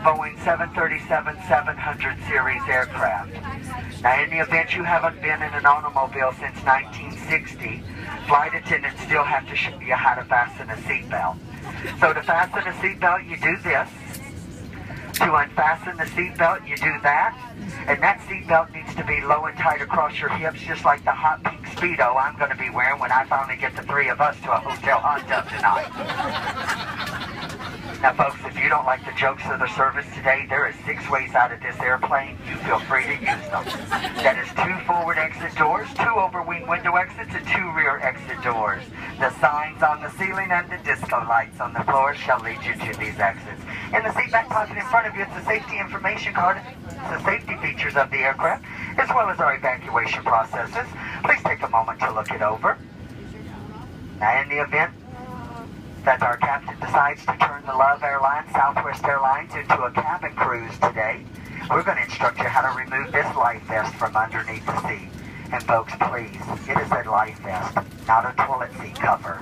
Boeing 737-700 series aircraft. Now, in the event you haven't been in an automobile since 1960, flight attendants still have to show you how to fasten a seatbelt. So to fasten a seatbelt, you do this. To unfasten the seatbelt, you do that. And that seatbelt needs to be low and tight across your hips, just like the hot pink Speedo I'm going to be wearing when I finally get the three of us to a hotel hot tub tonight. Now, folks, if you don't like the jokes of the service today, there is 6 ways out of this airplane. You feel free to use them. That is 2 forward exit doors, 2 overwing window exits, and 2 rear exit doors. The signs on the ceiling and the disco lights on the floor shall lead you to these exits. In the seat back pocket in front of you, it's the safety information card, the safety features of the aircraft, as well as our evacuation processes. Please take a moment to look it over. Now, in the event that our captain decides to turn the Love Airlines, Southwest Airlines into a cabin cruise today, we're going to instruct you how to remove this life vest from underneath the seat. And folks, please, it is a life vest, not a toilet seat cover.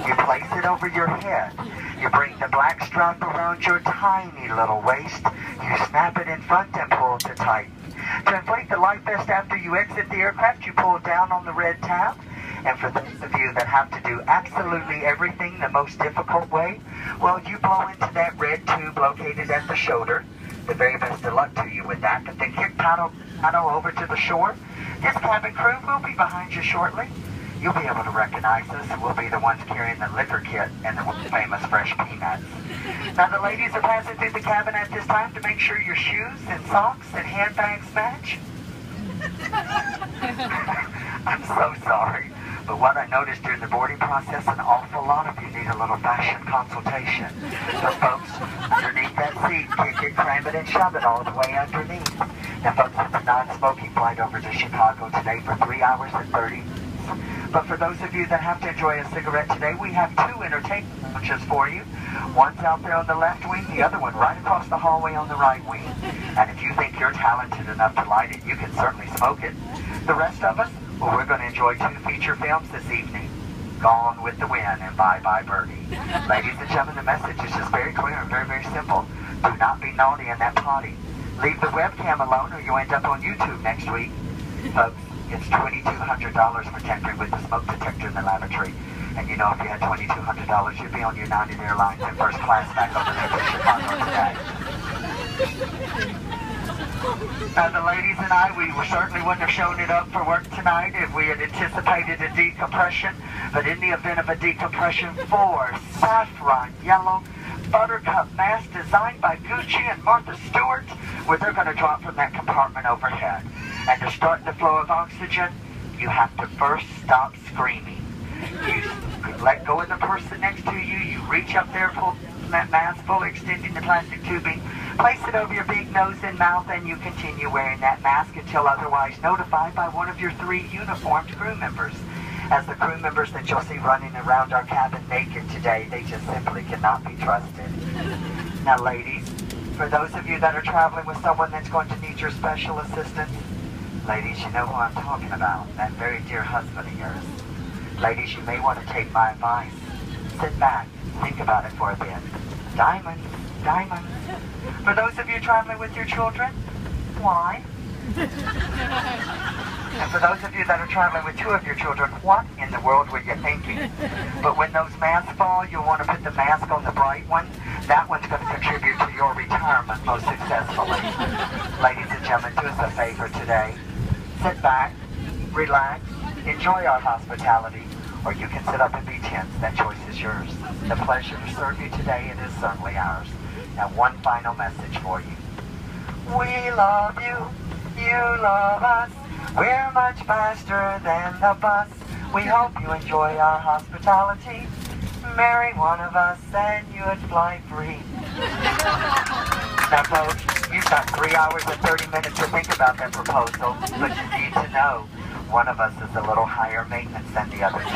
You place it over your head. You bring the black strap around your tiny little waist. You snap it in front and pull to tighten. To inflate the life vest after you exit the aircraft, you pull down on the red tab. And for those of you that have to do absolutely everything the most difficult way, well, you blow into that red tube located at the shoulder. The very best of luck to you with that. But then kick paddle over to the shore. This cabin crew will be behind you shortly. You'll be able to recognize us. We'll be the ones carrying the liquor kit and the famous fresh peanuts. Now, the ladies are passing through the cabin at this time to make sure your shoes and socks and handbags match. I'm so sorry. But what I noticed during the boarding process, an awful lot of you need a little fashion consultation. So folks, underneath that seat, kick it, cram it, and shove it all the way underneath. Now folks, it's a non-smoking flight over to Chicago today for 3 hours and 30 minutes. But for those of you that have to enjoy a cigarette today, we have 2 entertainment lounges for you. One's out there on the left wing, the other one right across the hallway on the right wing. And if you think you're talented enough to light it, you can certainly smoke it. The rest of us, well, we're going to enjoy 2 feature films this evening. Gone with the Wind and Bye Bye Birdie. Ladies and gentlemen, the message is just very clear and very, very simple. Do not be naughty in that potty. Leave the webcam alone or you'll end up on YouTube next week. Folks, it's $2,200 for tampering with the smoke detector in the lavatory. And you know, if you had $2,200, you'd be on United Airlines in first class back over there to Chicago today. Now, the ladies and I, we certainly wouldn't have shown it up for work tonight if we had anticipated a decompression. But in the event of a decompression, 4 saffron yellow buttercup masks designed by Gucci and Martha Stewart, where they're going to drop from that compartment overhead. And to start the flow of oxygen, you have to first stop screaming. You let go of the person next to you. You reach up there, pull that mask, fully extending the plastic tubing, place it over your big nose and mouth, and you continue wearing that mask until otherwise notified by one of your 3 uniformed crew members. As the crew members that you'll see running around our cabin naked today, they just simply cannot be trusted. Now, ladies, for those of you that are traveling with someone that's going to need your special assistance, ladies, you know who I'm talking about, that very dear husband of yours. Ladies, you may want to take my advice. Sit back, think about it for a bit. Diamond, diamond. For those of you traveling with your children, why? And for those of you that are traveling with 2 of your children, what in the world were you thinking? But when those masks fall, you'll want to put the mask on the bright one. That one's going to contribute to your retirement most successfully. Ladies and gentlemen, do us a favor today. Sit back, relax, enjoy our hospitality, or you can sit up and be tense. That choice is yours. The pleasure to serve you today, it is certainly ours. Now, one final message for you. We love you, you love us. We're much faster than the bus. We hope you enjoy our hospitality. Marry one of us and you'd fly free. Now, folks, you've got 3 hours and 30 minutes to think about that proposal, but you need to know one of us is a little higher maintenance than the other 2.